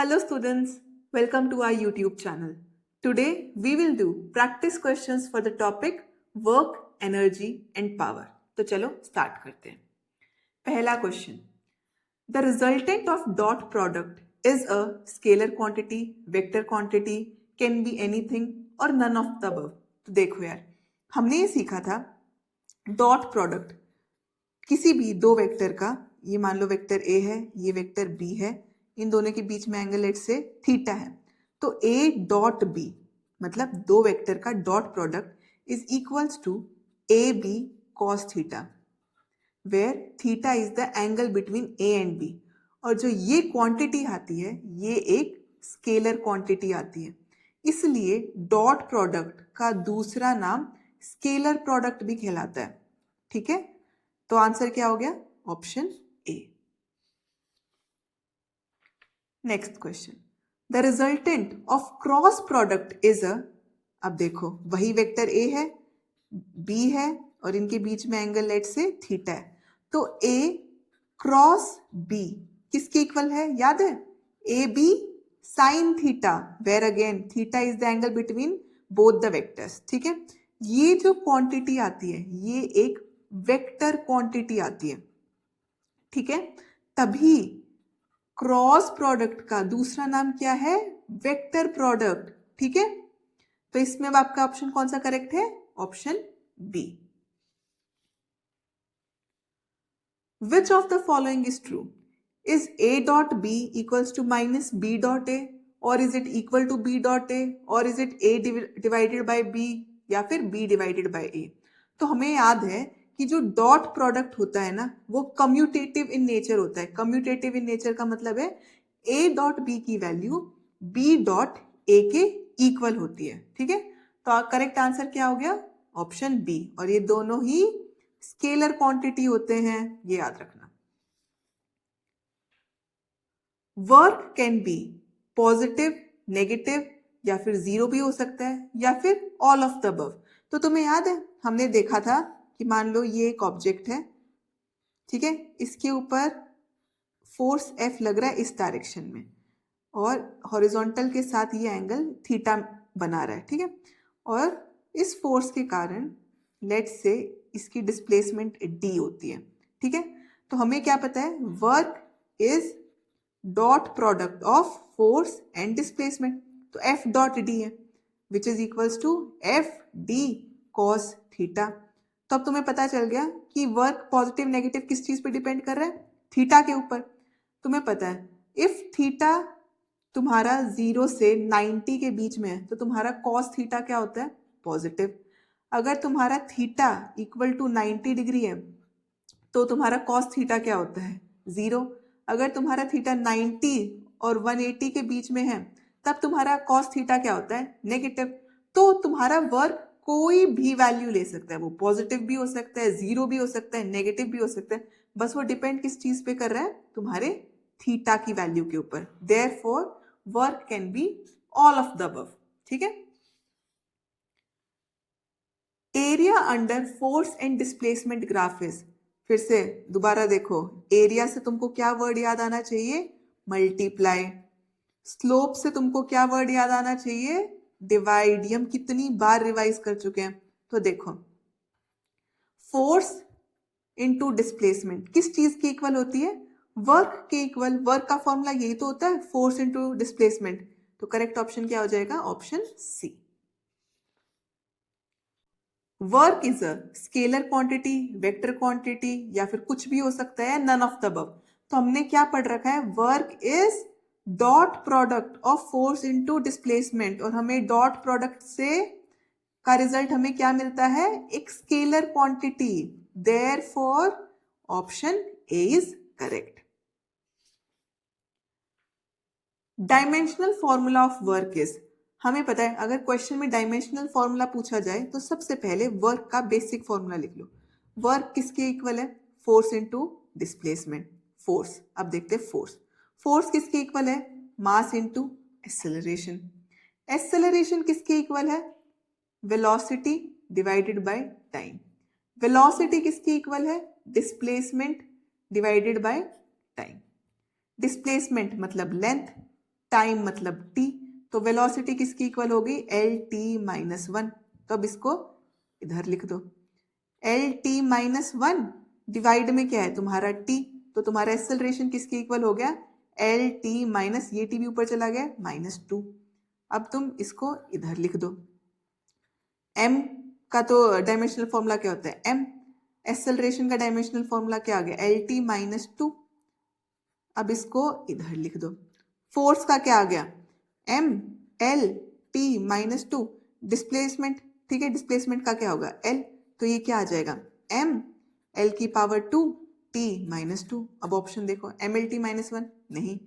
Hello students, welcome to our YouTube channel. Today we will do practice questions for the topic work, energy and power. तो चलो start करते हैं. पहला question. The resultant of dot product is a scalar quantity, vector quantity, can be anything or none of the above. तो देखो यार, हमने ये सीखा था डॉट प्रोडक्ट किसी भी दो वेक्टर का, ये मान लो वेक्टर ए है, ये वेक्टर बी है, इन दोनों के बीच में एंगल लेट से थीटा है, तो ए डॉट बी मतलब दो वेक्टर का dot product is equals to A B cos theta, where theta is the angle between A and B. और जो ये क्वांटिटी आती है ये एक स्केलर क्वांटिटी आती है, इसलिए डॉट प्रोडक्ट का दूसरा नाम स्केलर प्रोडक्ट भी कहलाता है. ठीक है, तो आंसर क्या हो गया? Option A. Next question. The resultant of cross product is a, अब देखो वही वेक्टर ए है, बी है और इनके बीच में एंगल लेट से थीटा है, तो ए क्रॉस बी किसके इक्वल है? याद है, A B sine theta, where again theta is the angle between both the vectors. ठीक है, ये जो क्वांटिटी आती है ये एक वेक्टर क्वांटिटी आती है. ठीक है, तभी क्रॉस प्रोडक्ट का दूसरा नाम क्या है? Vector product. ठीक है, तो इसमें अब आपका ऑप्शन कौन सा करेक्ट है? Option B. Which of the following is true? Is A dot B equals to minus B dot A, और is it equal to B dot A, और is it A divided by B, या फिर B divided by ए? तो हमें याद है कि जो डॉट प्रोडक्ट होता है ना वो कम्यूटेटिव इन नेचर होता है. कम्यूटेटिव इन नेचर का मतलब है ए डॉट बी की वैल्यू बी डॉट ए के इक्वल होती है. ठीक है, तो करेक्ट आंसर क्या हो गया? Option B. और ये दोनों ही स्केलर क्वांटिटी होते हैं, ये याद रखना. Work can be positive, negative या फिर जीरो भी हो सकता है, या फिर ऑल ऑफ द अबव. तो तुम्हें याद है हमने देखा था कि मान लो ये एक ऑब्जेक्ट है, ठीक है, इसके ऊपर फोर्स F लग रहा है इस डायरेक्शन में, और हॉरिजॉन्टल के साथ ये एंगल थीटा बना रहा है. ठीक है, और इस फोर्स के कारण लेट से इसकी डिस्प्लेसमेंट D होती है. ठीक है, तो हमें क्या पता है? Work is dot product of force and displacement, तो F डॉट D है which is equals to F D cos theta. तो अब तुम्हें पता चल गया कि वर्क पॉजिटिव नेगेटिव किस चीज पे डिपेंड कर रहा है? थीटा के ऊपर. तुम्हें पता है इफ थीटा तुम्हारा 0 से 90 के बीच में है तो तुम्हारा कॉस थीटा क्या होता है? पॉजिटिव. अगर तुम्हारा थीटा इक्वल टू 90 डिग्री है तो तुम्हारा कॉस थीटा क्या होता है? 0. अगर तुम्हारा थीटा 90 और 180 के बीच में है तब तुम्हारा कॉस थीटा क्या होता है? नेगेटिव. तो तुम्हारा वर्क कोई भी वैल्यू ले सकता है, वो पॉजिटिव भी हो सकता है, 0 भी हो सकता है, नेगेटिव भी हो सकता है, बस वो डिपेंड किस चीज पे कर रहा है? तुम्हारे थीटा की वैल्यू के ऊपर. Therefore work can be all of the above. ठीक है, area under force and displacement graph is, फिर से दोबारा देखो, एरिया से तुमको क्या वर्ड याद आना चाहिए? मल्टीप्लाई. स्लोप से तुमको क्या वर्ड याद आना चाहिए? डिवाइड. हम कितनी बार रिवाइज कर चुके हैं. तो देखो, फोर्स इनटू डिस्प्लेसमेंट किस चीज की इक्वल होती है? वर्क के इक्वल. वर्क का फॉर्मूला यही तो होता है, फोर्स इनटू डिस्प्लेसमेंट. तो करेक्ट ऑप्शन क्या हो जाएगा? Option C. Work is a scalar quantity, vector quantity, या फिर कुछ भी हो सकता है, नन ऑफ द अबव. तो हमने क्या पढ़ रखा है? Work is dot product of force into displacement, और हमें डॉट प्रोडक्ट से का रिजल्ट हमें क्या मिलता है? एक scalar quantity. Therefore option A is correct. Dimensional formula of work is, हमें पता है अगर क्वेश्चन में डायमेंशनल फॉर्मूला पूछा जाए तो सबसे पहले वर्क का बेसिक फॉर्मूला लिख लो. वर्क किसके इक्वल है? Force into displacement. फोर्स, अब देखते हैं फोर्स. फोर्स किसके इक्वल है? Mass into acceleration. एक्सेलरेशन किसके इक्वल है? Velocity divided by time. Velocity किसके इक्वल है? Displacement divided by time. Displacement मतलब लेंथ, टाइम मतलब t, तो वेलोसिटी किसकी इक्वल होगी एल टी माइनस वन। तो अब इसको इधर लिख दो, L T minus one divide में क्या है तुम्हारा t, तो तुम्हारा एक्सेलरेशन किसके इक्वल हो गया एल टी माइनस, ये टी भी ऊपर चला गया -2। अब तुम इसको इधर लिख दो। m का तो डायमेंशनल फॉर्मूला क्या होता है m, एक्सेलरेशन का डायमेंशनल फॉर्मूला क्या आ गया एल टी -2। अब इसको इधर लिख दो। फोर्स का क्या आ गया m l t -2, डिस्प्लेसमेंट, ठीक है, डिस्प्लेसमेंट का क्या होगा l, तो ये क्या आ जाएगा m l की पावर 2 t -2। अब ऑप्शन देखो ml t -1 नहीं,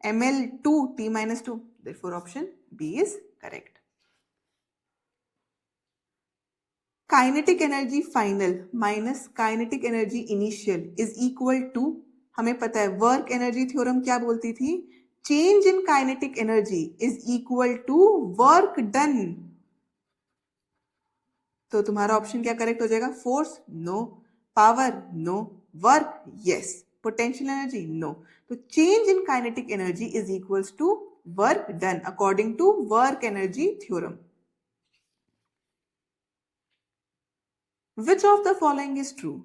ml 2 t -2, therefore option B is correct। Kinetic energy final minus kinetic energy initial is equal to, हमें पता है वर्क एनर्जी थ्योरम क्या बोलती थी, change in kinetic energy is equal to work done. तो तुम्हारा option क्या करेक्ट हो जाएगा, force no, power no, work yes, potential energy no. तो change in kinetic energy is equals to work done according to work energy theorem. Which of the following is true?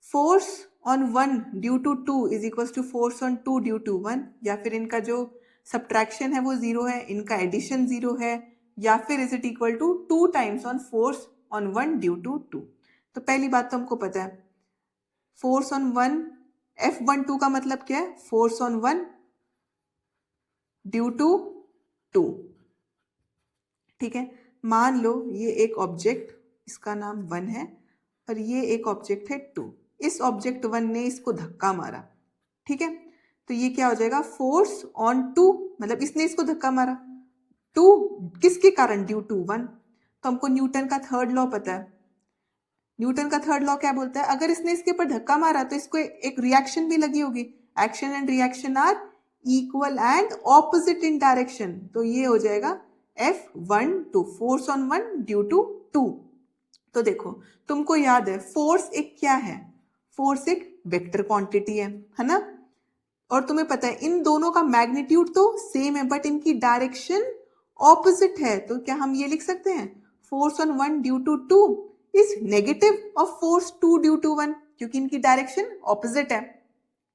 Force on 1 due to 2 is equals to force on 2 due to 1, या फिर इनका जो subtraction है वो 0 है, इनका addition 0 है, या फिर is it equal to 2 times on force on 1 due to 2। तो पहली बात तो हमको पता है force on 1 F12 का मतलब क्या है, force on 1 due to 2, ठीक है। मान लो ये एक ऑब्जेक्ट, इसका नाम 1 है और ये एक ऑब्जेक्ट है 2, इस ऑब्जेक्ट 1 ने इसको धक्का मारा, ठीक है, तो ये क्या हो जाएगा फोर्स ऑन 2, मतलब इसने इसको धक्का मारा 2 किसके कारण, ड्यू टू 1। तो हमको न्यूटन का थर्ड लॉ पता है, न्यूटन का थर्ड लॉ क्या बोलता है, अगर इसने इसके ऊपर धक्का मारा तो इसको एक रिएक्शन भी लगी होगी, action and reaction are equal and opposite in direction, तो ये हो जाएगा F12 force on 1 due to 2। तो देखो तुमको याद है फोर्स एक क्या है, फोर्स एक वेक्टर क्वांटिटी है ना, और तुम्हें पता है इन दोनों का मैग्नीट्यूड तो सेम है बट इनकी डायरेक्शन ऑपोजिट है, तो क्या हम ये लिख सकते हैं force on 1 due to 2 is negative of force 2 due to 1, क्योंकि इनकी डायरेक्शन ऑपोजिट है।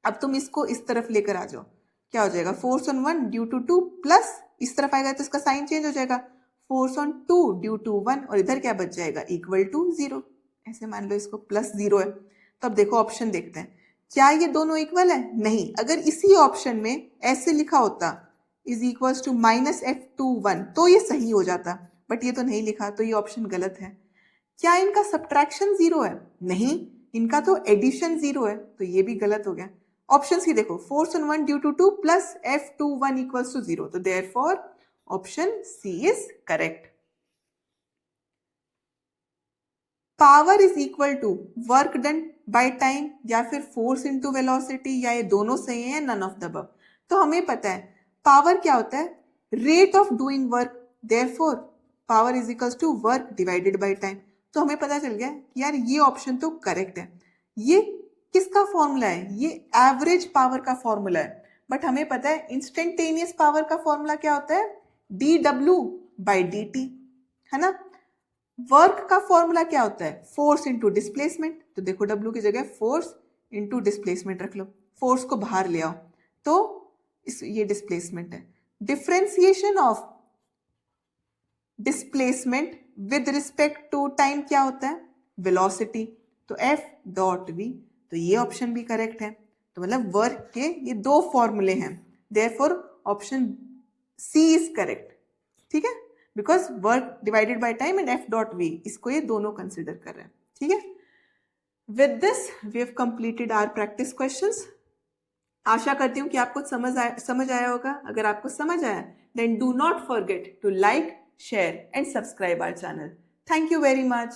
अब तुम इसको इस तरफ लेकर आ जाओ, क्या हो जाएगा force on 1 due to 2 plus इस तरफ आएगा तो इसका साइन चेंज हो जाएगा फोर्स ऑन 2 ड्यू टू 1, और इधर क्या बच जाएगा इक्वल टू 0, ऐसे मान लो इसको +0 है। तो अब देखो ऑप्शन देखते हैं, क्या ये दोनों इक्वल है, नहीं, अगर इसी ऑप्शन में ऐसे लिखा होता इज इक्वल्स टू -F21 तो ये सही हो जाता, बट ये तो नहीं लिखा तो ये ऑप्शन गलत है। क्या इनका सब्ट्रैक्शन 0 है, नहीं, इनका तो एडिशन 0 है, तो ये भी गलत हो गया। ऑप्शन सी देखो force on 1 due to 2 plus F21 equals to 0, तो therefore option C is correct. Power is equal to work done by time या फिर फोर्स इनटू वेलोसिटी, या ये दोनों सही है, नन ऑफ द अबव। तो हमें पता है पावर क्या होता है, rate of doing work, therefore power is equals to work divided by time. तो हमें पता चल गया कि यार ये ऑप्शन तो करेक्ट है। ये किसका फॉर्मूला है, ये एवरेज पावर का फॉर्मूला है, बट हमें पता है इंस्टेंटेनियस पावर का फॉर्मूला क्या होता है, dW/dt, है ना। वर्क का फॉर्मूला क्या होता है, फोर्स इंटू डिस्प्लेसमेंट, तो देखो W की जगह फोर्स इंटू डिस्प्लेसमेंट रख लो, फोर्स को बाहर ले आओ तो ये डिस्प्लेसमेंट है। Differentiation of displacement with respect to time क्या होता है, वेलोसिटी, तो F.V, तो ये ऑप्शन भी करेक्ट है। तो मतलब वर्क के ये दो फॉर्मूले हैं, therefore option C is correct, ठीक है, because work divided by time and F.V, इसको ये दोनों कंसिडर कर रहे हैं, ठीक है। With this we have completed our practice questions. आशा करती हूँ कि आपको समझ आया होगा। अगर आपको समझ आया then do not forget to like, share and subscribe our channel. Thank you very much.